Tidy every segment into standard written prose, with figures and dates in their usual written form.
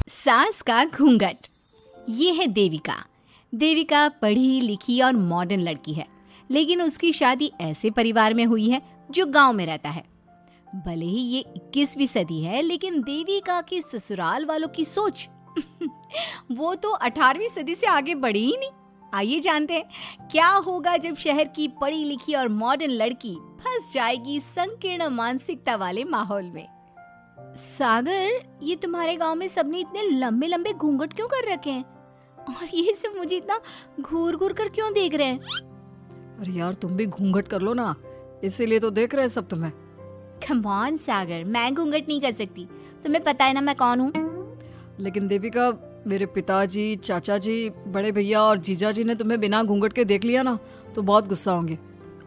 सास का घूंघट। ये है देविका। देविका पढ़ी लिखी और मॉडर्न लड़की है, लेकिन उसकी शादी ऐसे परिवार में हुई है जो गांव में रहता है। भले ही ये 21वीं सदी है, लेकिन देविका के ससुराल वालों की सोच वो तो 18वीं सदी से आगे बढ़ी ही नहीं। आइए जानते हैं क्या होगा जब शहर की पढ़ी लिखी और मॉडर्न लड़की फंस जाएगी संकीर्ण मानसिकता वाले माहौल में। सागर, ये तुम्हारे गांव में सबने इतने लंबे लंबे घूंघट क्यों कर रखे हैं? और ये सब मुझे इतना घूर घूर कर क्यों देख रहे हैं? अरे यार, तुम भी घूंघट कर लो ना, इसीलिए तो देख रहे हैं सब तुम्हें। कम ऑन सागर, मैं घूंघट नहीं कर सकती। तुम्हें पता है ना मैं कौन हूँ। लेकिन देविका, मेरे पिताजी, चाचा जी, बड़े भैया और जीजा जी ने तुम्हें बिना घूंघट के देख लिया ना तो बहुत गुस्सा होंगे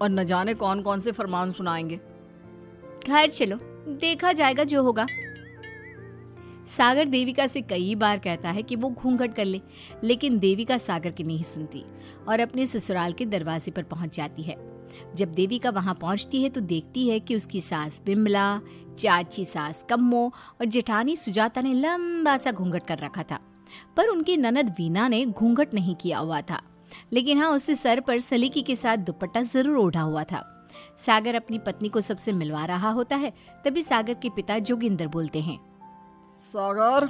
और न जाने कौन कौन से फरमान सुनाएंगे। घर चलो, देखा जाएगा जो होगा। सागर देविका से कई बार कहता है कि वो घूंघट कर ले, लेकिन देविका सागर की नहीं सुनती और अपने ससुराल के दरवाजे पर पहुंच जाती है। जब देविका वहां पहुंचती है तो देखती है कि उसकी सास बिमला, चाची सास कम्मो और जेठानी सुजाता ने लंबा सा घूंघट कर रखा था, पर उनकी ननद वीना ने घूंघट नहीं किया हुआ था। लेकिन हाँ, उसने सर पर सलीकी के साथ दुपट्टा जरूर ओढ़ा हुआ था। सागर अपनी पत्नी को सबसे मिलवा रहा होता है, तभी सागर के पिता जोगिंदर बोलते हैं, सागर,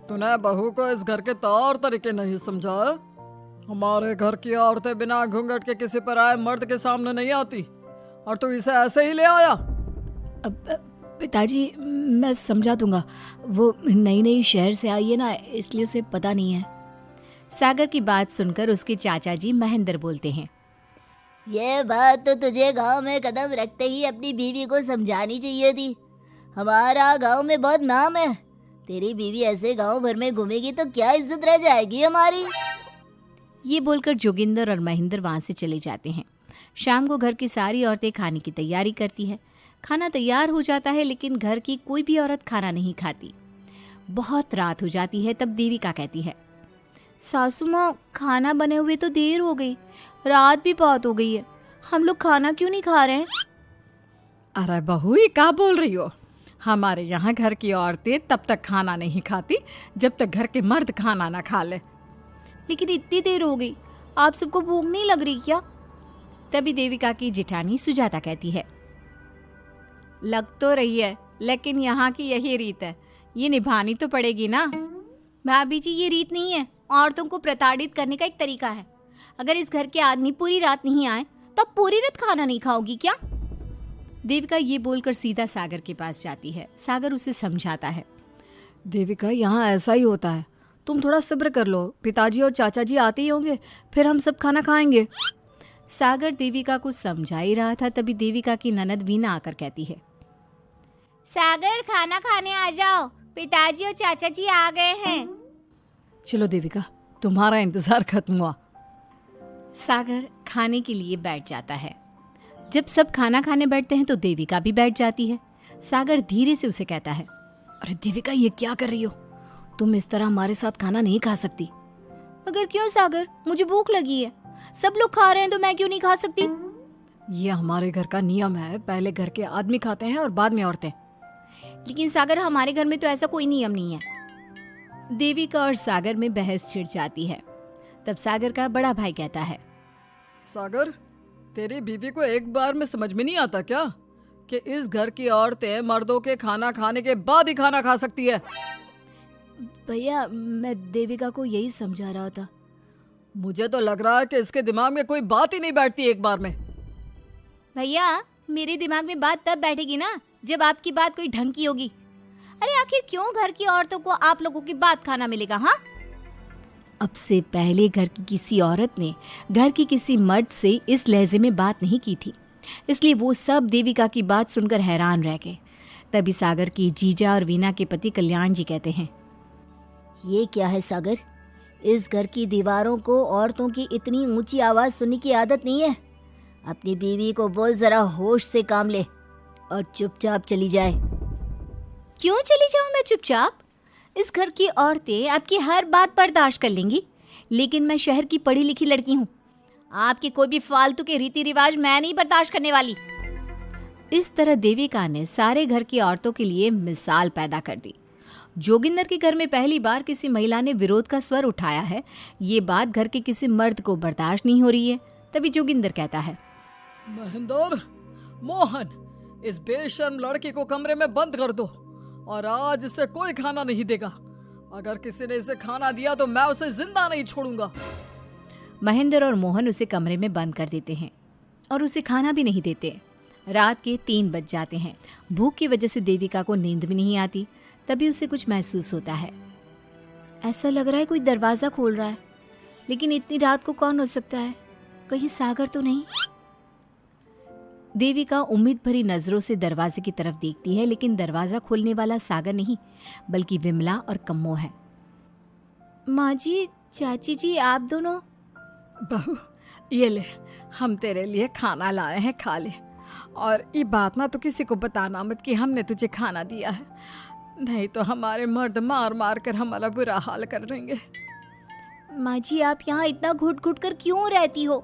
तूने बहू को इस घर के तौर तरीके नहीं समझा। हमारे घर की औरतें बिना घूंघट के किसी पर आए मर्द के सामने नहीं आती और तू इसे ऐसे ही ले आया। पिताजी, मैं समझा दूंगा। वो नई नई शहर से आई है ना, इसलिए उसे पता नहीं है। सागर की बात सुनकर उसके चाचा जी महेंद्र बोलते हैं, ये बात तो तुझे गांव में कदम रखते ही अपनी बीवी को समझानी चाहिए थी। हमारा गांव में बहुत नाम है। तेरी बीवी ऐसे गांव भर में घूमेगी तो क्या इज्जत रह जाएगी हमारी। ये बोलकर जोगिंदर और महेंद्र वहां से चले जाते हैं। शाम को घर की सारी औरतें खाने की तैयारी करती है। खाना तैयार हो जाता है, लेकिन घर की कोई भी औरत खाना नहीं खाती। बहुत रात हो जाती है, तब देविका कहती है, सासू माँ, खाना बने हुए तो देर हो गई, रात भी बहुत हो गई है, हम लोग खाना क्यों नहीं खा रहे हैं? अरे बहू, ये क्या बोल रही हो? हमारे यहाँ घर की औरतें तब तक खाना नहीं खाती जब तक घर के मर्द खाना ना खा ले। लेकिन इतनी देर हो गई, आप सबको भूख नहीं लग रही क्या? तभी देविका की जेठानी सुजाता कहती है, लग तो रही है, लेकिन यहाँ की यही रीत है, ये निभानी तो पड़ेगी ना। भाभी जी, ये रीत नहीं है, औरतों को प्रताड़ित करने का एक तरीका है। अगर इस घर के आदमी पूरी रात नहीं आए तो पूरी रात खाना नहीं खाओगी क्या? देविका ये बोलकर सीधा सागर के पास जाती है। सागर उसे समझाता है, देविका, यहाँ ऐसा ही होता है, तुम थोड़ा सब्र कर लो, पिताजी और चाचा जी आते ही होंगे, फिर हम सब खाना खाएंगे। सागर देविका को समझा ही रहा था, तभी देविका की ननद वीना आकर कहती है, सागर, खाना खाने आ जाओ, पिताजी और चाचा जी आ गए हैं। चलो देविका, तुम्हारा इंतजार खत्म हुआ। सागर खाने के लिए बैठ जाता है। जब सब खाना खाने बैठते हैं तो देविका भी बैठ जाती है। सागर धीरे से उसे कहता है, अरे देविका, ये क्या कर रही हो? तुम इस तरह हमारे साथ खाना नहीं खा सकती। मगर क्यों सागर, मुझे भूख लगी है, सब लोग खा रहे हैं तो मैं क्यों नहीं खा सकती? ये हमारे घर का नियम है, पहले घर के आदमी खाते हैं और बाद में औरतें। लेकिन सागर, हमारे घर में तो ऐसा कोई नियम नहीं है। देविका और सागर में बहस छिड़ जाती है। तब सागर का बड़ा भाई कहता है, सागर, तेरी बीवी को एक बार में समझ में नहीं आता क्या कि इस घर की औरतें मर्दों के खाना खाने के बाद ही खाना खा सकती है? भैया, मैं देविका को यही समझा रहा था। मुझे तो लग रहा है कि इसके दिमाग में कोई बात ही नहीं बैठती एक बार में। भैया, मेरे दिमाग में बात तब बैठेगी ना जब आपकी बात कोई ढंग की होगी। अरे आखिर क्यों घर की औरतों को आप लोगों की बात खाना मिलेगा? हाँ, अब से पहले घर की किसी औरत ने घर की किसी मर्द से इस लहजे में बात नहीं की थी, इसलिए वो सब देविका की बात सुनकर हैरान रह गए। तभी सागर की जीजा और वीना के पति कल्याण जी कहते हैं, ये क्या है सागर, इस घर की दीवारों को औरतों की इतनी ऊंची आवाज सुनने की आदत नहीं है। अपनी बीवी को बोल जरा होश से काम ले और चुपचाप चली जाए। क्यों चली जाऊं मैं चुपचाप? इस घर की औरतें आपकी हर बात बर्दाश्त कर लेंगी, लेकिन मैं शहर की पढ़ी लिखी लड़की हूँ। आपके कोई भी फालतू के रीति रिवाज मैं नहीं बर्दाश्त करने वाली। इस तरह देविका ने सारे घर की औरतों के लिए मिसाल पैदा कर दी। जोगिंदर के घर में पहली बार किसी महिला ने विरोध का स्वर उठाया है, ये बात घर के किसी मर्द को बर्दाश्त नहीं हो रही है। तभी जोगिंदर कहता है, महेंद्र, मोहन, इस बेशर्म लड़की को कमरे में बंद कर दो और आज इसे कोई खाना नहीं देगा। अगर किसी ने इसे खाना दिया तो मैं उसे जिंदा नहीं छोड़ूंगा। महेंद्र और मोहन उसे कमरे में बंद कर देते हैं और उसे खाना भी नहीं देते। रात के 3 बज जाते हैं। भूख की वजह से देविका को नींद भी नहीं आती। तभी उसे कुछ महसूस होता है। ऐसा लग रहा है कोई दरवाजा खोल रहा है, लेकिन इतनी रात को कौन हो सकता है? कहीं सागर तो नहीं? देविका उम्मीद भरी नजरों से दरवाजे की तरफ देखती है, लेकिन दरवाजा खोलने वाला सागर नहीं बल्कि विमला और कम्मो है। माँ जी, चाची जी, आप दोनों? बहू, ये ले, हम तेरे लिए खाना लाए हैं, खा ले। और ये बात ना तो किसी को बताना मत कि हमने तुझे खाना दिया है, नहीं तो हमारे मर्द मार मार कर हमारा बुरा हाल कर देंगे। माँ जी, आप यहाँ इतना घुट घुट कर क्यों रहती हो?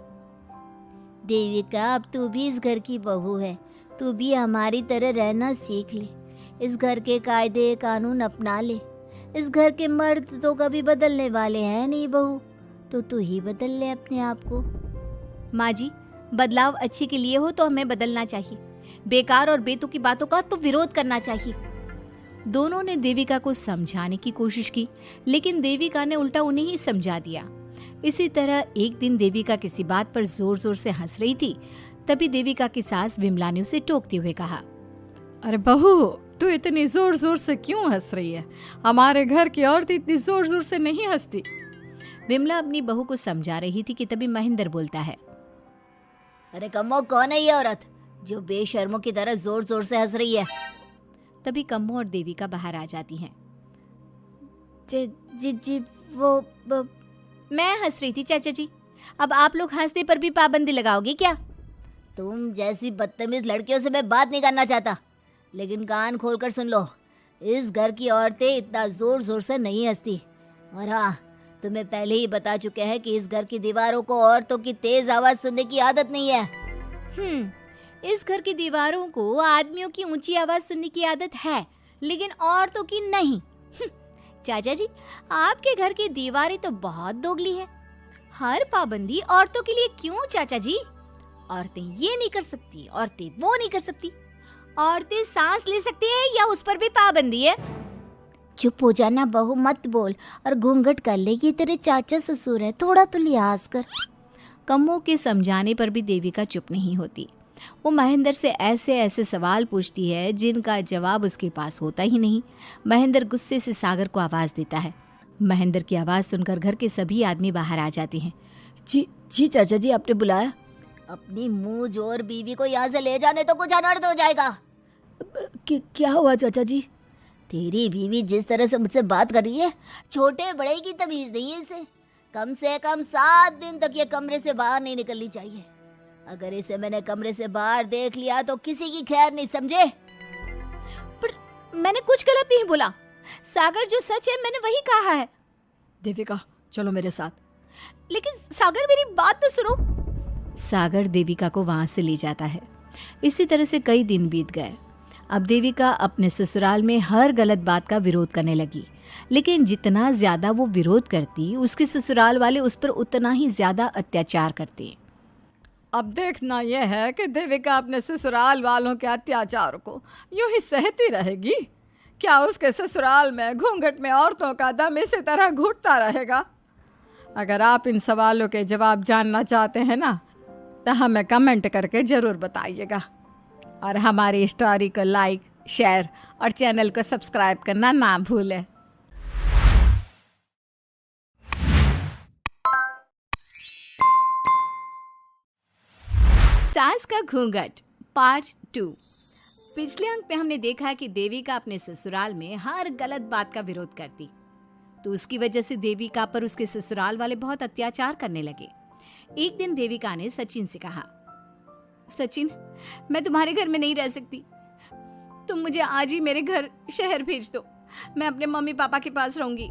देविका, अब तू भी इस घर की बहू है, तू भी हमारी तरह रहना सीख ले। इस घर के कायदे कानून अपना ले। इस घर के मर्द तो कभी बदलने वाले हैं नहीं बहू, तो तू ही बदल ले अपने आप को। माँ जी, बदलाव अच्छे के लिए हो तो हमें बदलना चाहिए। बेकार और बेतुकी बातों का तो विरोध करना चाहिए। दोनों ने देविका को समझाने की कोशिश की, लेकिन देविका ने उल्टा उन्हें ही समझा दिया। इसी तरह एक दिन देविका किसी बात पर जोर जोर से हंस रही थी। तभी देविका की सास विमला ने उसे टोकते हुए कहा, अरे बहू, तू इतनी जोर जोर से क्यों हंस रही है? हमारे घर की औरत इतनी जोर जोर से नहीं हंसती। विमला अपनी बहू को समझा रही थी कि तभी महेंद्र बोलता है, अरे कम्मो, कौन है ये औरत जो बेशर्मों की तरह जोर जोर से हंस रही है? तभी कम्मो और देविका बाहर आ जाती हैं। जी वो मैं हंस रही थी चाचा जी, अब आप लोग हंसने पर भी पाबंदी लगाओगे क्या? तुम जैसी बदतमीज लड़कियों से मैं बात नहीं करना चाहता, लेकिन कान खोलकर सुन लो, इस घर की औरतें इतना जोर जोर से नहीं हंसती। और हाँ, तुम्हें पहले ही बता चुके हैं कि इस घर की दीवारों को औरतों की तेज आवाज सुनने की आदत नहीं है। इस घर की दीवारों को आदमियों की ऊंची आवाज सुनने की आदत है, लेकिन औरतों की नहीं। चाचा जी, आपके घर की दीवारें तो बहुत दोगली है। हर पाबंदी औरतों के लिए क्यों चाचा जी? औरतें ये नहीं कर सकती, औरतें वो नहीं कर सकती। औरतें सांस ले सकती है या उस पर भी पाबंदी है? चुप हो जाना बहू, मत बोल और घूंघट कर ले, ये तेरे चाचा ससुर है, थोड़ा तो लिहाज कर। कम्मो के समझाने पर भी देविका चुप नहीं होती। वो महेंद्र से ऐसे ऐसे सवाल पूछती है जिनका जवाब उसके पास होता ही नहीं। महेंद्र गुस्से से सागर को आवाज देता है। महेंद्र की आवाज सुनकर घर के सभी आदमी बाहर आ जाते हैं। जी चाचा जी, आपने बुलाया? अपनी मुंह जोर बीवी को यहाँ से ले जाने तो कुछ अनर्थ हो जाएगा। क्या हुआ चाचा जी? तेरी बीवी जिस तरह से मुझसे बात कर रही है, छोटे बड़े की तमीज नहीं है इसे। कम से कम 7 दिन तक ये कमरे से बाहर नहीं निकलनी चाहिए। अगर इसे मैंने कमरे से बाहर देख लिया तो किसी की खैर नहीं, समझे? पर मैंने कुछ गलत नहीं बोला। सागर, जो सच है मैंने वही कहा है। देविका, चलो मेरे साथ। लेकिन सागर, मेरी बात तो सुनो। सागर देविका को वहां से ले जाता है। इसी तरह से कई दिन बीत गए। अब देविका अपने ससुराल में हर गलत बात का विरोध करने लगी, लेकिन जितना ज्यादा वो विरोध करती, उसके ससुराल वाले उस पर उतना ही ज्यादा अत्याचार करते। अब देखना यह है कि देविका अपने ससुराल वालों के अत्याचार को यूं ही सहती रहेगी। क्या उसके ससुराल में घूंघट में औरतों का दम इसी तरह घुटता रहेगा? अगर आप इन सवालों के जवाब जानना चाहते हैं ना, तो हमें कमेंट करके ज़रूर बताइएगा। और हमारी स्टोरी को लाइक, शेयर और चैनल को सब्सक्राइब करना ना भूलें। सास का घूंघट पार्ट 2। पिछले अंक में हमने देखा कि देविका अपने ससुराल में हर गलत बात का विरोध करती, तो उसकी वजह से देविका पर उसके ससुराल वाले बहुत अत्याचार करने लगे। एक दिन देविका ने सचिन से कहा, सचिन, मैं तुम्हारे घर में नहीं रह सकती। तुम मुझे आज ही मेरे घर शहर भेज दो। मैं अपने मम्मी पापा के पास रहूंगी।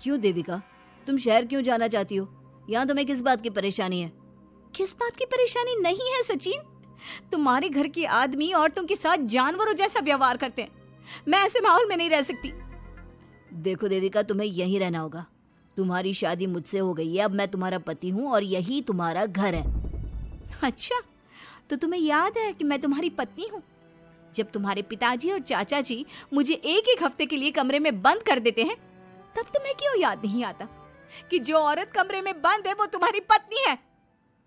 क्यों देविका, तुम शहर क्यों जाना चाहती हो? यहाँ तुम्हें किस बात की परेशानी है? किस बात की परेशानी नहीं है सचिन? तुम्हारे घर के आदमी औरतों के साथ जानवरों जैसा व्यवहार करते हैं। मैं ऐसे माहौल में नहीं रह सकती। देखो देविका, तुम्हें यहीं रहना होगा। तुम्हारी शादी मुझसे हो गई है, अब मैं तुम्हारा पति हूँ और यही तुम्हारा घर है। अच्छा, तो तुम्हें याद है कि मैं तुम्हारी पत्नी हूँ? जब तुम्हारे पिताजी और चाचा जी मुझे एक एक हफ्ते के लिए कमरे में बंद कर देते हैं, तब तुम्हें क्यों याद नहीं आता कि जो औरत कमरे में बंद है वो तुम्हारी पत्नी है?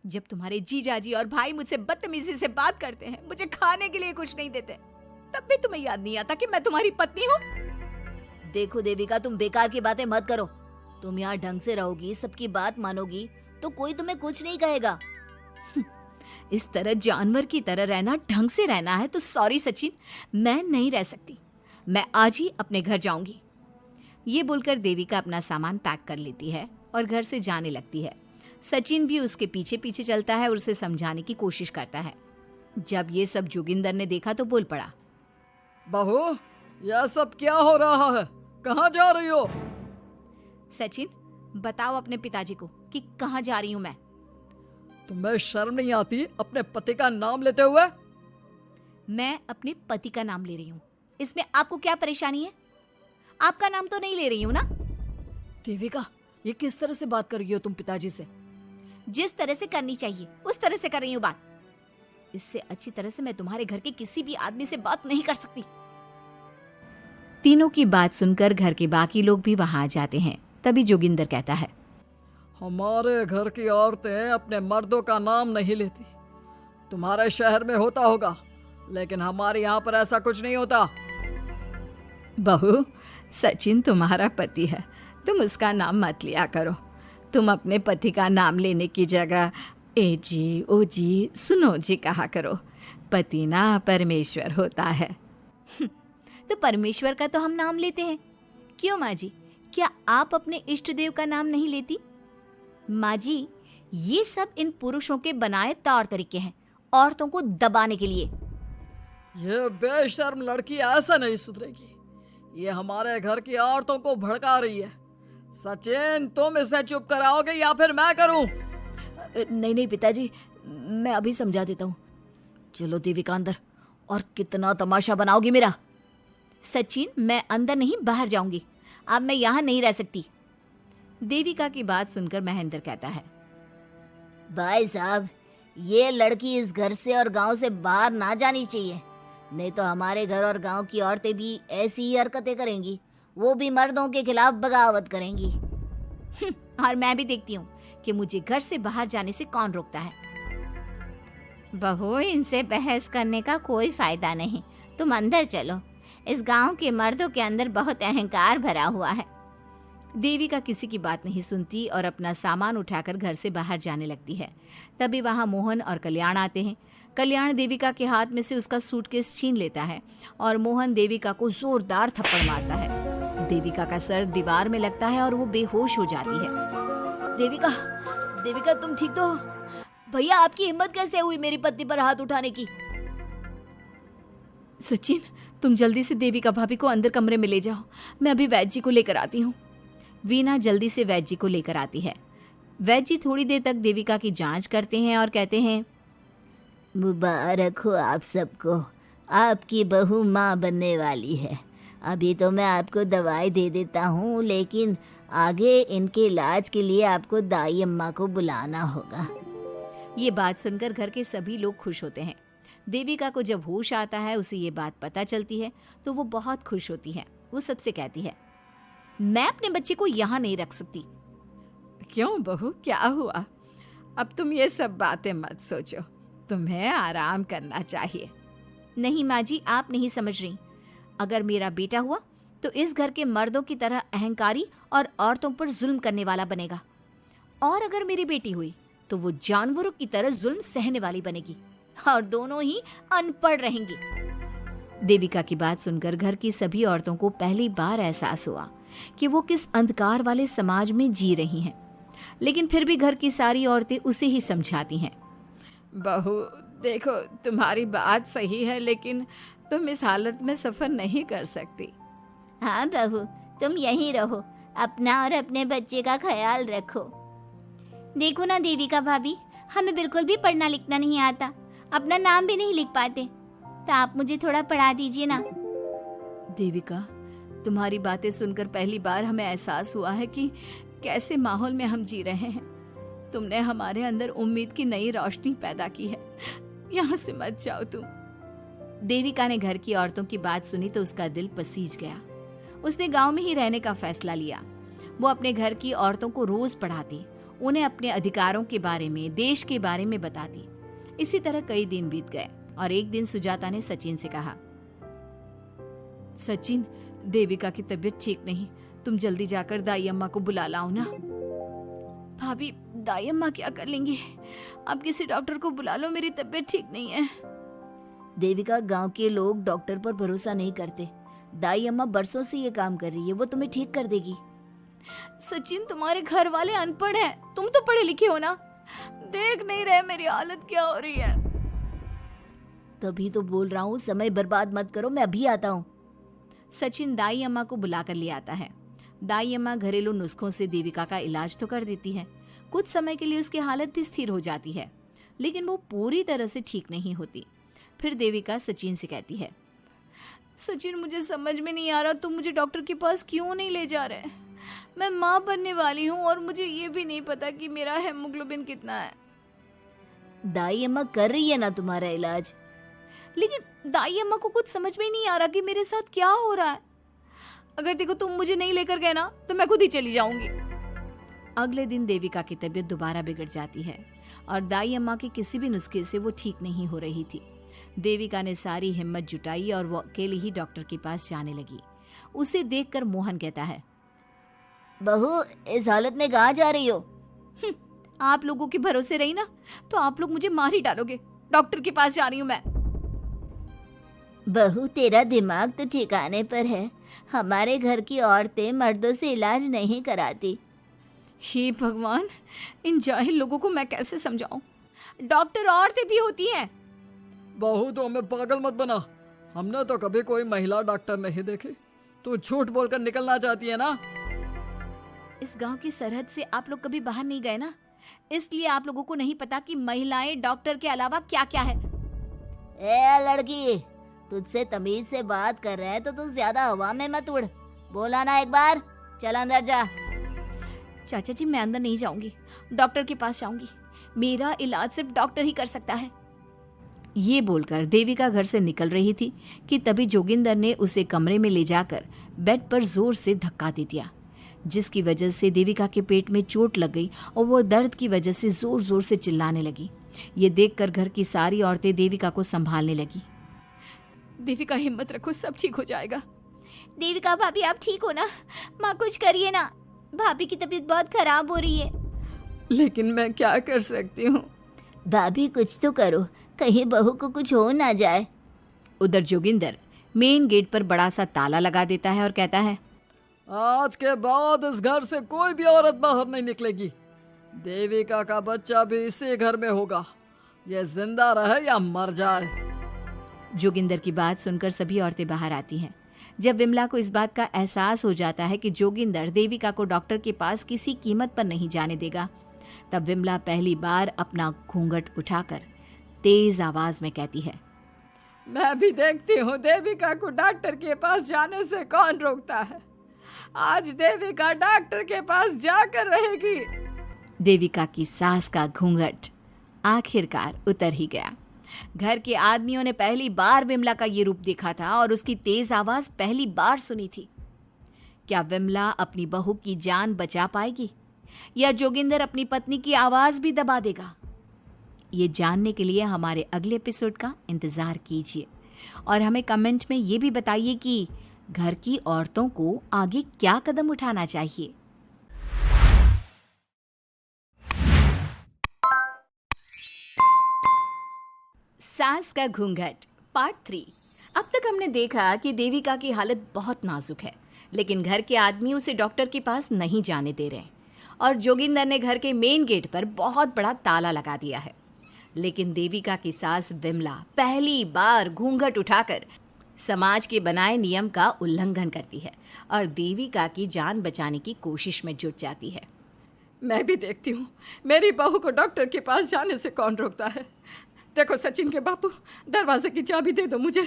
जब तुम्हारे जीजाजी और भाई मुझसे बदतमीजी से बात करते हैं, मुझे खाने के लिए कुछ नहीं देते, तब भी तुम्हें याद नहीं आता कि मैं तुम्हारी पत्नी हूँ? देखो देविका, तुम बेकार की बातें मत करो। तुम यहाँ ढंग से रहोगी, सबकी बात मानोगी, तो कोई तुम्हें कुछ नहीं कहेगा। इस तरह जानवर की तरह रहना, ढंग से रहना है तो सॉरी सचिन, मैं नहीं रह सकती। मैं आज ही अपने घर जाऊंगी। ये बोलकर देविका अपना सामान पैक कर लेती है और घर से जाने लगती है। सचिन भी उसके पीछे पीछे चलता है और उसे समझाने की कोशिश करता है। जब ये सब जोगिंदर ने देखा तो बोल पड़ा, बहू, यह सब क्या हो रहा है? कहाँ जा रही हो? सचिन, बताओ अपने पिताजी को कि कहाँ जा रही हूँ मैं। तुम्हें शर्म नहीं आती अपने पति का नाम लेते हुए? मैं अपने पति का नाम ले रही हूँ, इसमें आपको क्या परेशानी है? आपका नाम तो नहीं ले रही हूँ ना? देविका, ये किस तरह से बात कर रही हो तुम पिताजी से? जिस तरह से करनी चाहिए उस तरह से कर रही हूँ बात। इससे अच्छी तरह से मैं तुम्हारे घर के किसी भी आदमी से बात नहीं कर सकती। तीनों की बात सुनकर घर के बाकी लोग भी वहां आ जाते हैं। तभी जोगिंदर कहता है, हमारे घर की औरतें अपने मर्दों का नाम नहीं लेती। तुम्हारे शहर में होता होगा, लेकिन हमारे यहाँ पर ऐसा कुछ नहीं होता। बहू, सचिन तुम्हारा पति है, तुम उसका नाम मत लिया करो। तुम अपने पति का नाम लेने की जगह ए जी, ओ जी, सुनो जी कहा करो। पति ना परमेश्वर होता है। तो परमेश्वर का तो हम नाम लेते हैं। क्यों माँ जी, क्या आप अपने इष्ट देव का नाम नहीं लेती? माँ जी, ये सब इन पुरुषों के बनाए तौर तरीके हैं, औरतों को दबाने के लिए। ये बेशर्म लड़की ऐसा नहीं सुधरेगी। ये हमारे घर की औरतों को भड़का रही है। सचिन, तुम इसे चुप कराओगे या फिर मैं करूं? नहीं नहीं पिताजी, मैं अभी समझा देता हूँ। चलो देविका अंदर, और कितना तमाशा बनाओगी मेरा। सचिन, मैं अंदर नहीं बाहर जाऊंगी। अब मैं यहाँ नहीं रह सकती। देविका की बात सुनकर महेंद्र कहता है, भाई साहब, ये लड़की इस घर से और गांव से बाहर ना जानी चाहिए, नहीं तो हमारे घर और गांव की औरतें भी ऐसी ही हरकतें करेंगी। वो भी मर्दों के खिलाफ बगावत करेंगी। और मैं भी देखती हूँ कि मुझे घर से बाहर जाने से कौन रोकता है। बहू, इनसे बहस करने का कोई फायदा नहीं। तुम अंदर चलो। इस गांव के मर्दों के अंदर बहुत अहंकार भरा हुआ है। देविका किसी की बात नहीं सुनती और अपना सामान उठाकर घर से बाहर जाने लगती है। तभी वहां मोहन और कल्याण आते हैं। कल्याण देविका के हाथ में से उसका सूटकेस छीन लेता है और मोहन देविका को जोरदार थप्पड़ मारता है। देविका का सर दीवार में लगता है और वो बेहोश हो जाती है। देविका, देविका तुम ठीक तो हो? भैया, आपकी हिम्मत कैसे हुई मेरी पत्नी पर हाथ उठाने की? सचिन, तुम जल्दी से देविका भाभी को अंदर कमरे में ले जाओ। मैं अभी वैद्य जी को लेकर आती हूँ। वीना जल्दी से वैद्य जी को लेकर आती है। वैद्य जी थोड़ी देर तक देविका की जांच करते हैं और कहते हैं, मुबारक हो आप सबको, आपकी बहू माँ बनने वाली है। अभी तो मैं आपको दवाई दे देता हूँ, लेकिन आगे इनके इलाज के लिए आपको दाई अम्मा को बुलाना होगा। ये बात सुनकर घर के सभी लोग खुश होते हैं। देविका को जब होश आता है, उसे ये बात पता चलती है तो वो बहुत खुश होती है। वो सबसे कहती है, मैं अपने बच्चे को यहाँ नहीं रख सकती। क्यों बहू, क्या हुआ? अब तुम ये सब बातें मत सोचो, तुम्हें आराम करना चाहिए। नहीं माँ जी, आप नहीं समझ रही। अगर मेरा बेटा हुआ तो इस घर के मर्दों की तरह अहंकारी और औरतों पर जुल्म करने वाला बनेगा, और अगर मेरी बेटी हुई तो वो जानवरों की तरह जुल्म सहने वाली बनेगी, और दोनों ही अनपढ़ रहेंगी। देविका की बात सुनकर घर की सभी औरतों को पहली बार एहसास हुआ कि वो किस अंधकार वाले समाज में जी रही हैं। लेकिन फिर भी घर की सारी औरतें उसे ही समझाती हैं। बहू देखो, तुम्हारी बात सही है, लेकिन तुम इस हालत में सफर नहीं कर सकती। हाँ बहू, तुम यहीं रहो, अपना और अपने बच्चे का ख्याल रखो। देखो ना देविका भाभी, हमें बिल्कुल भी पढ़ना लिखना नहीं आता, अपना नाम भी नहीं लिख पाते, तो आप मुझे थोड़ा पढ़ा दीजिए ना। देविका, तुम्हारी बातें सुनकर पहली बार हमें एहसास हुआ है कि कैसे माहौल में हम जी रहे हैं। तुमने हमारे अंदर उम्मीद की नई रोशनी पैदा की है। यहाँ से मत जाओ तुम। देविका ने घर की औरतों की बात सुनी तो उसका दिल पसीज गया। उसने गांव में ही रहने का फैसला लिया। वो अपने घर की औरतों को रोज पढ़ाती, उन्हें अपने अधिकारों के बारे में, देश के बारे में बताती। इसी तरह कई दिन बीत गए और एक दिन सुजाता ने सचिन से कहा, सचिन, देविका की तबीयत ठीक नहीं, तुम जल्दी जाकर दाई अम्मा को बुला लाओ ना। भाभी, दाई अम्मा क्या कर लेंगी? आप किसी डॉक्टर को बुला लो, मेरी तबीयत ठीक नहीं है। देविका, गांव के लोग डॉक्टर पर भरोसा नहीं करते। दाई अम्मा बरसों से ये काम कर रही है, वो तुम्हें ठीक कर देगी। सचिन, तुम्हारे घर वाले अनपढ़ हैं, तुम तो पढ़े लिखे हो ना। देख नहीं रहे मेरी हालत क्या हो रही है। तभी तो बोल रहा हूँ, समय बर्बाद मत करो, मैं अभी आता हूँ। सचिन दाई अम्मा को बुलाकर ले आता है। दाई अम्मा घरेलू नुस्खों से देविका का इलाज तो कर देती है। कुछ समय के लिए उसकी हालत भी स्थिर हो जाती है, लेकिन वो पूरी तरह से ठीक नहीं होती। फिर देविका सचिन से कहती है, सचिन, मुझे समझ में नहीं आ रहा तुम मुझे डॉक्टर के पास क्यों नहीं ले जा रहे। मैं माँ बनने वाली हूँ और मुझे ये भी नहीं पता कि मेरा हेमोग्लोबिन कितना है। दाई अम्मा कर रही है ना तुम्हारा इलाज। लेकिन दाई अम्मा को कुछ समझ में नहीं आ रहा कि मेरे साथ क्या हो रहा है। अगर देखो तुम मुझे नहीं लेकर गए ना तो मैं खुद ही चली जाऊंगी। अगले दिन देविका की तबीयत दोबारा बिगड़ जाती है और दाई अम्मा के किसी भी नुस्खे से वो ठीक नहीं हो रही थी। देविका ने सारी हिम्मत जुटाई और वो अकेले ही डॉक्टर के पास जाने लगी। उसे देखकर मोहन कहता है, बहू, इस हालत में कहाँ जा रही हो? आप लोगों के भरोसे रही ना तो आप लोग मुझे मार ही डालोगे। डॉक्टर के पास जा रही हूँ मैं। बहू, तेरा दिमाग तो ठिकाने पर है। हमारे घर की औरतें मर्दों से इलाज नहीं कराती। हे भगवान, इन जाहिल लोगों को मैं कैसे समझाऊं। डॉक्टर औरतें भी होती हैं। बहू, तो हमें पागल मत बना। हमने तो कभी कोई महिला डॉक्टर नहीं देखी। तू झूठ बोलकर निकलना चाहती है ना? इस गांव की सरहद से आप लोग कभी बाहर नहीं गए ना, इसलिए आप लोगों को नहीं पता कि महिलाएं डॉक्टर के अलावा क्या क्या है। ए लड़की, तुझसे तमीज से बात कर रहे हैं तो तू ज्यादा हवा में मत उड़। बोला ना एक बार, चल अंदर जा। चाचा जी, मैं अंदर नहीं जाऊंगी, डॉक्टर के पास जाऊंगी। मेरा इलाज सिर्फ डॉक्टर ही कर सकता है। ये बोलकर देविका घर से निकल रही थी कि तभी जोगिंदर ने उसे कमरे में ले जाकर बेड पर जोर से धक्का दे दिया, जिसकी वजह से देविका के पेट में चोट लग गई और वो दर्द की वजह से जोर जोर से चिल्लाने लगी। ये देखकर घर की सारी औरतें देविका को संभालने लगी। देविका, हिम्मत रखो, सब ठीक हो जाएगा। देविका भाभी, आप ठीक हो ना? माँ, कुछ करिए ना, भाभी की तबीयत बहुत खराब हो रही है। लेकिन मैं क्या कर सकती हूँ? भाभी, कुछ तो करो, कहीं बहू को कुछ हो ना जाए। उधर जोगिंदर मेन गेट पर बड़ा सा ताला लगा देता है और कहता है, आज के बाद इस घर से कोई भी औरत बाहर नहीं निकलेगी। देविका का बच्चा भी इसी घर में होगा, ये जिंदा रहे या मर जाए। जोगिंदर की बात सुनकर सभी औरतें बाहर आती हैं। जब विमला को इस बात का एहसास हो जाता है कि जोगिंदर देविका को डॉक्टर के पास किसी कीमत पर नहीं जाने देगा, तब विमला पहली बार अपना घूंघट उठाकर तेज आवाज में कहती है, मैं भी देखती हूँ देविका को डॉक्टर के पास जाने से कौन रोकता है। आज देविका डॉक्टर के पास जाकर रहेगी। देविका की सास का घूंघट आखिरकार उतर ही गया। घर के आदमियों ने पहली बार विमला का ये रूप देखा था और उसकी तेज आवाज पहली बार सुनी थी। क्या विमला अपनी बहू की जान बचा पाएगी या जोगिंदर अपनी पत्नी की आवाज भी दबा देगा? ये जानने के लिए हमारे अगले एपिसोड का इंतजार कीजिए और हमें कमेंट में ये भी बताइए कि घर की औरतों को आगे क्या कदम उठाना चाहिए। सास का घूंघट पार्ट 3। अब तक हमने देखा कि देविका की हालत बहुत नाजुक है, लेकिन घर के आदमी उसे डॉक्टर के पास नहीं जाने दे रहे और जोगिंदर ने घर के मेन गेट पर बहुत बड़ा ताला लगा दिया है। लेकिन देविका की सास विमला पहली बार घूंघट उठाकर समाज के बनाए नियम का उल्लंघन करती है और देविका की जान बचाने की कोशिश में जुट जाती है। मैं भी देखती हूँ मेरी बहू को डॉक्टर के पास जाने से कौन रोकता है। देखो सचिन के बापू, दरवाजे की चाबी दे दो मुझे।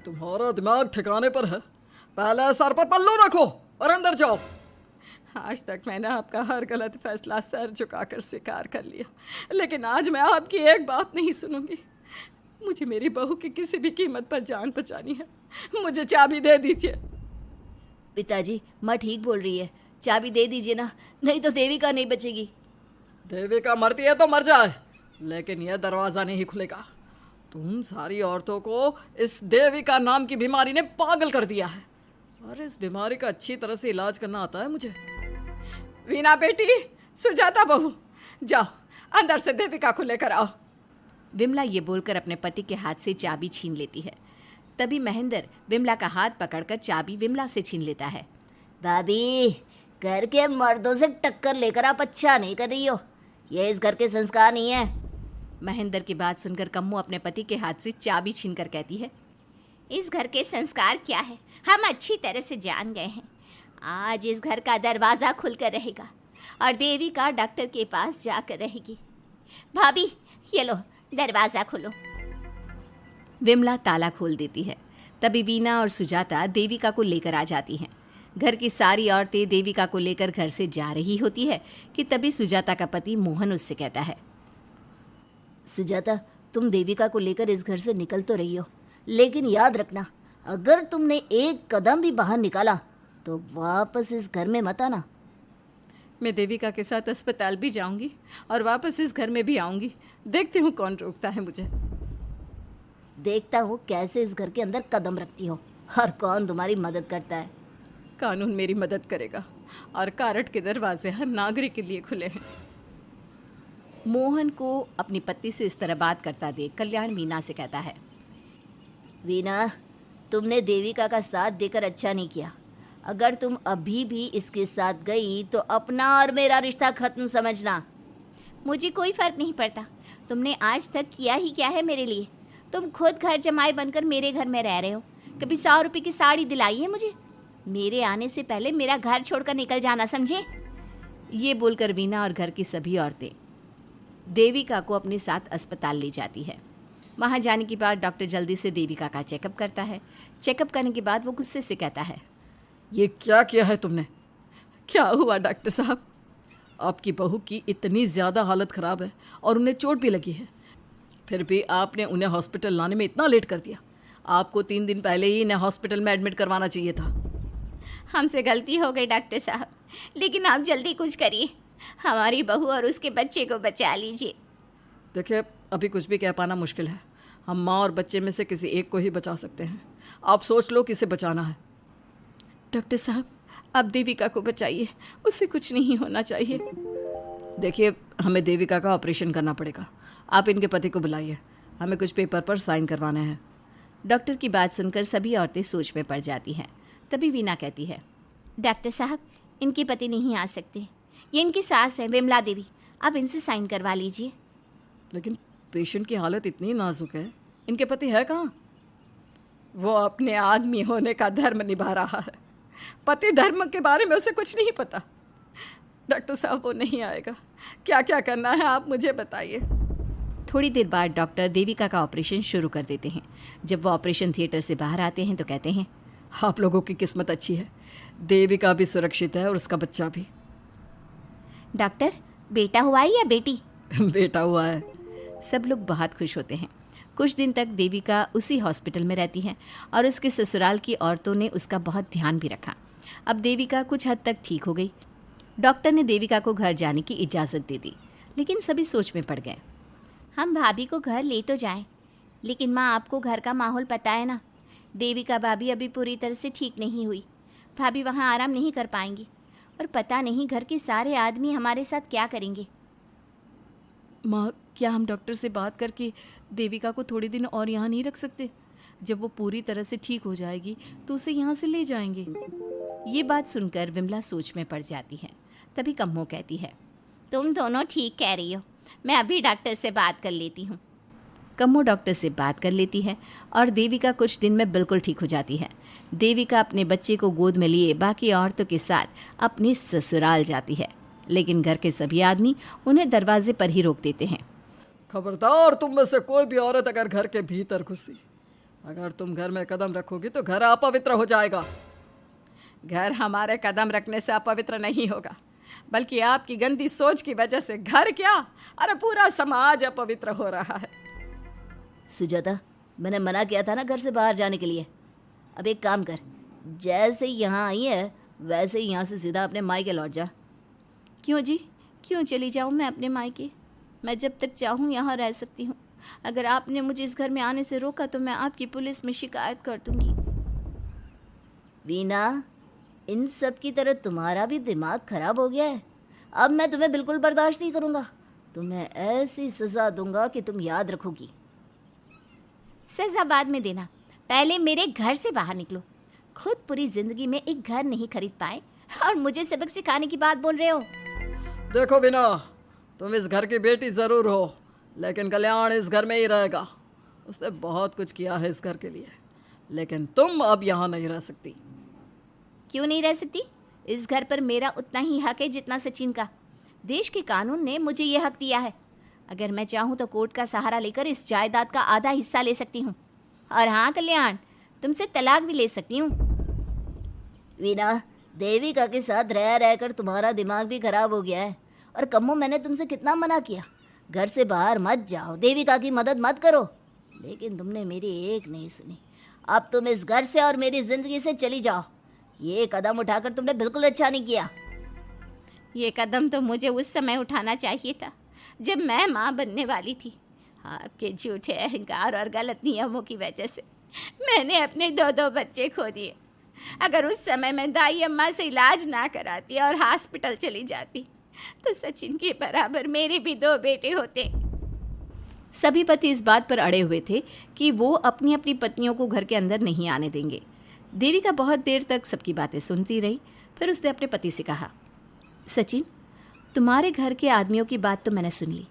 तुम्हारा दिमाग ठिकाने पर है? पहले सर पर पल्लू रखो और अंदर जाओ। आज तक मैंने आपका हर गलत फैसला सर झुकाकर स्वीकार कर लिया, लेकिन आज मैं आपकी एक बात नहीं सुनूंगी। मुझे मेरी बहू की किसी भी कीमत पर जान बचानी है। मुझे चाबी दे दीजिए। पिताजी, माँ ठीक बोल रही है, चाबी दे दीजिए ना, नहीं तो देविका नहीं बचेगी। देविका मरती है तो मर जाए, लेकिन यह दरवाज़ा नहीं खुलेगा। तुम सारी औरतों को इस देविका नाम की बीमारी ने पागल कर दिया है, और इस बीमारी का अच्छी तरह से इलाज करना आता है मुझे। वीना बेटी, सुजाता बहू, जाओ अंदर से देविका को लेकर आओ। विमला ये बोलकर अपने पति के हाथ से चाबी छीन लेती है। तभी महेंद्र विमला का हाथ पकड़कर चाबी विमला से छीन लेता है। भाभी, घर के मर्दों से टक्कर लेकर आप अच्छा नहीं कर रही हो। ये इस घर के संस्कार नहीं है। महेंद्र की बात सुनकर कम्मू अपने पति के हाथ से चाबी छीनकर कहती है, इस घर के संस्कार क्या है हम अच्छी तरह से जान गए हैं। आज इस घर का दरवाज़ा खुलकर रहेगा और देविका डॉक्टर के पास जाकर रहेगी। भाभी, ये लो दरवाज़ा खोलो। विमला ताला खोल देती है। तभी वीना और सुजाता देविका को लेकर आ जाती हैं। घर की सारी औरतें देविका को लेकर घर से जा रही होती है कि तभी सुजाता का पति मोहन उससे कहता है, सुजाता, तुम देविका को लेकर इस घर से निकल तो रही हो, लेकिन याद रखना, अगर तुमने एक कदम भी बाहर निकाला तो वापस इस घर में मत आना। मैं देविका के साथ अस्पताल भी जाऊंगी और वापस इस घर में भी आऊंगी। देखती हूँ कौन रोकता है मुझे। देखता हूँ कैसे इस घर के अंदर कदम रखती हो और कौन तुम्हारी मदद करता है। कानून मेरी मदद करेगा और कारट के दरवाजे हर नागरिक के लिए खुले हैं। मोहन को अपनी पत्नी से इस तरह बात करता देख कल्याण वीना से कहता है, वीना, तुमने देविका का साथ देकर अच्छा नहीं किया। अगर तुम अभी भी इसके साथ गई तो अपना और मेरा रिश्ता खत्म समझना। मुझे कोई फर्क नहीं पड़ता। तुमने आज तक किया ही क्या है मेरे लिए। तुम खुद घर जमाई बनकर मेरे घर में रह रहे हो। कभी 100 रुपये की साड़ी दिलाई है मुझे। मेरे आने से पहले मेरा घर छोड़कर निकल जाना, समझे। ये बोलकर वीना और घर की सभी औरतें देविका को अपने साथ अस्पताल ले जाती है। वहाँ जाने के बाद डॉक्टर जल्दी से देविका का चेकअप करता है। चेकअप करने के बाद वो गुस्से से कहता है, ये क्या किया है तुमने? क्या हुआ डॉक्टर साहब? आपकी बहू की इतनी ज़्यादा हालत ख़राब है और उन्हें चोट भी लगी है, फिर भी आपने उन्हें हॉस्पिटल लाने में इतना लेट कर दिया। आपको 3 दिन पहले ही इन्हें हॉस्पिटल में एडमिट करवाना चाहिए था। हमसे गलती हो गई डॉक्टर साहब, लेकिन आप जल्दी कुछ करिए। हमारी बहू और उसके बच्चे को बचा लीजिए। देखिए, अभी कुछ भी कह पाना मुश्किल है। हम माँ और बच्चे में से किसी एक को ही बचा सकते हैं। आप सोच लो किसे बचाना है। डॉक्टर साहब, आप देविका को बचाइए, उससे कुछ नहीं होना चाहिए। देखिए, हमें देविका का ऑपरेशन करना पड़ेगा। आप इनके पति को बुलाइए, हमें कुछ पेपर पर साइन करवाने हैं। डॉक्टर की बात सुनकर सभी औरतें सोच में पड़ जाती हैं। तभी वीना कहती है, डॉक्टर साहब, इनके पति नहीं आ सकते। ये इनकी सास है विमला देवी, आप इनसे साइन करवा लीजिए। लेकिन पेशेंट की हालत इतनी नाजुक है, इनके पति है कहाँ? वो अपने आदमी होने का धर्म निभा रहा है। पति धर्म के बारे में उसे कुछ नहीं पता। डॉक्टर साहब, वो नहीं आएगा। क्या क्या करना है आप मुझे बताइए। थोड़ी देर बाद डॉक्टर देविका का ऑपरेशन शुरू कर देते हैं। जब वो ऑपरेशन थिएटर से बाहर आते हैं तो कहते हैं, आप लोगों की किस्मत अच्छी है, देविका भी सुरक्षित है और उसका बच्चा भी। डॉक्टर, बेटा हुआ है या बेटी? बेटा हुआ है। सब लोग बहुत खुश होते हैं। कुछ दिन तक देविका उसी हॉस्पिटल में रहती है और उसके ससुराल की औरतों ने उसका बहुत ध्यान भी रखा। अब देविका कुछ हद तक ठीक हो गई। डॉक्टर ने देविका को घर जाने की इजाज़त दे दी, लेकिन सभी सोच में पड़ गए। हम भाभी को घर ले तो जाएं, लेकिन माँ, आपको घर का माहौल पता है ना। देविका भाभी अभी पूरी तरह से ठीक नहीं हुई। भाभी वहाँ आराम नहीं कर पाएंगी और पता नहीं घर के सारे आदमी हमारे साथ क्या करेंगे। माँ, क्या हम डॉक्टर से बात करके देविका को थोड़े दिन और यहाँ नहीं रख सकते? जब वो पूरी तरह से ठीक हो जाएगी तो उसे यहाँ से ले जाएंगे। ये बात सुनकर विमला सोच में पड़ जाती है। तभी कम्मो कहती है, तुम दोनों ठीक कह रही हो, मैं अभी डॉक्टर से बात कर लेती हूँ। कम्मो डॉक्टर से बात कर लेती है और देविका कुछ दिन में बिल्कुल ठीक हो जाती है। देविका अपने बच्चे को गोद में लिए बाकी औरतों के साथ अपने ससुराल जाती है, लेकिन घर के सभी आदमी उन्हें दरवाजे पर ही रोक देते हैं। खबरदार, तुम में से कोई भी औरत अगर घर के भीतर घुसी, अगर तुम घर में कदम रखोगी तो घर अपवित्र हो जाएगा। घर हमारे कदम रखने से अपवित्र नहीं होगा, बल्कि आपकी गंदी सोच की वजह से घर क्या, अरे पूरा समाज अपवित्र हो रहा है। सुजाता, मैंने मना किया था ना घर से बाहर जाने के लिए। अब एक काम कर, जैसे ही यहाँ आई है वैसे ही यहाँ से सीधा अपने मायके लौट जा। क्यों जी, क्यों चली जाऊँ मैं अपने मायके? मैं जब तक चाहूँ यहाँ रह सकती हूँ। अगर आपने मुझे इस घर में आने से रोका तो मैं आपकी पुलिस में शिकायत कर दूंगी। वीना, इन सब की तरह तुम्हारा भी दिमाग खराब हो गया है। अब मैं तुम्हें बिल्कुल बर्दाश्त नहीं करूँगा। तुम्हें ऐसी सज़ा दूंगा कि तुम याद रखोगी। सजा बाद में देना, पहले मेरे घर से बाहर निकलो। खुद पूरी जिंदगी में एक घर नहीं खरीद पाए और मुझे सबक सिखाने की बात बोल रहे हो। देखो वीना, तुम इस घर की बेटी ज़रूर हो, लेकिन कल्याण इस घर में ही रहेगा। उसने बहुत कुछ किया है इस घर के लिए, लेकिन तुम अब यहाँ नहीं रह सकती। क्यों नहीं रह सकती? इस घर पर मेरा उतना ही हक है जितना सचिन का। देश के कानून ने मुझे ये हक दिया है। अगर मैं चाहूँ तो कोर्ट का सहारा लेकर इस जायदाद का आधा हिस्सा ले सकती हूँ। और हाँ कल्याण, तुमसे तलाक भी ले सकती हूँ। वीना, देविका के साथ रह रहकर तुम्हारा दिमाग भी खराब हो गया है। और कम्मो, मैंने तुमसे कितना मना किया, घर से बाहर मत जाओ, देविका की मदद मत करो, लेकिन तुमने मेरी एक नहीं सुनी। अब तुम इस घर से और मेरी ज़िंदगी से चली जाओ। ये कदम उठाकर तुमने बिल्कुल अच्छा नहीं किया। ये कदम तो मुझे उस समय उठाना चाहिए था जब मैं माँ बनने वाली थी। आपके झूठे अहंकार और गलत नियमों की वजह से मैंने अपने 2 बच्चे खो दिए। अगर उस समय मैं दाई अम्मा से इलाज ना कराती और हॉस्पिटल चली जाती तो सचिन के बराबर मेरे भी 2 बेटे होते। सभी पति इस बात पर अड़े हुए थे कि वो अपनी अपनी पत्नियों को घर के अंदर नहीं आने देंगे। देविका बहुत देर तक सबकी बातें सुनती रही। फिर उसने अपने पति से कहा, सचिन, तुम्हारे घर के आदमियों की बात तो मैंने सुन ली।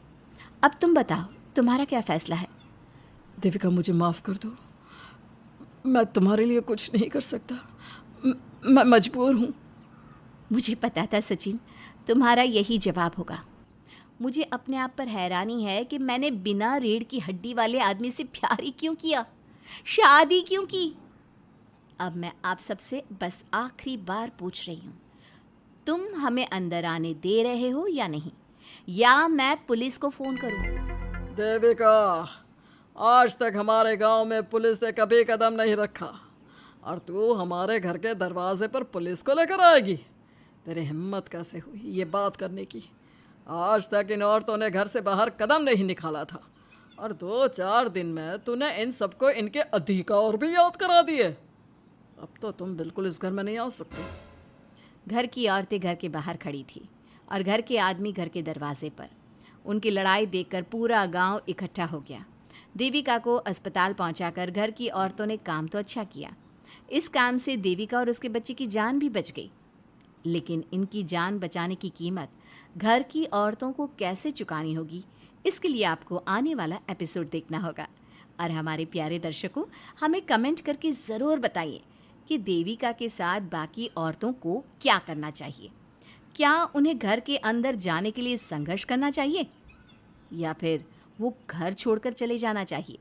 अब तुम बताओ, तुम्हारा क्या फैसला है? देविका, मुझे माफ़ कर दो, मैं तुम्हारे लिए कुछ नहीं कर सकता, मैं मजबूर हूँ। मुझे पता था सचिन, तुम्हारा यही जवाब होगा। मुझे अपने आप पर हैरानी है कि मैंने बिना रीढ़ की हड्डी वाले आदमी से प्यार ही क्यों किया, शादी क्यों की। अब मैं आप सबसे बस आखिरी बार पूछ रही हूँ, तुम हमें अंदर आने दे रहे हो या नहीं, या मैं पुलिस को फ़ोन करूँ? देविका, आज तक हमारे गांव में पुलिस ने कभी कदम नहीं रखा और तू हमारे घर के दरवाजे पर पुलिस को लेकर आएगी? तेरी हिम्मत कैसे हुई ये बात करने की? आज तक इन औरतों ने घर से बाहर कदम नहीं निकाला था और 2-4 दिन में तूने इन सबको इनके अधिकार भी याद करा दिए। अब तो तुम बिल्कुल इस घर में नहीं आ सकते। घर की औरतें घर के बाहर खड़ी थी और घर के आदमी घर के दरवाजे पर। उनकी लड़ाई देखकर पूरा गांव इकट्ठा हो गया। देविका को अस्पताल पहुंचाकर घर की औरतों ने काम तो अच्छा किया। इस काम से देविका और उसके बच्चे की जान भी बच गई, लेकिन इनकी जान बचाने की कीमत घर की औरतों को कैसे चुकानी होगी, इसके लिए आपको आने वाला एपिसोड देखना होगा। और हमारे प्यारे दर्शकों, हमें कमेंट करके ज़रूर बताइए कि देविका के साथ बाकी औरतों को क्या करना चाहिए। क्या उन्हें घर के अंदर जाने के लिए संघर्ष करना चाहिए या फिर वो घर छोड़कर चले जाना चाहिए?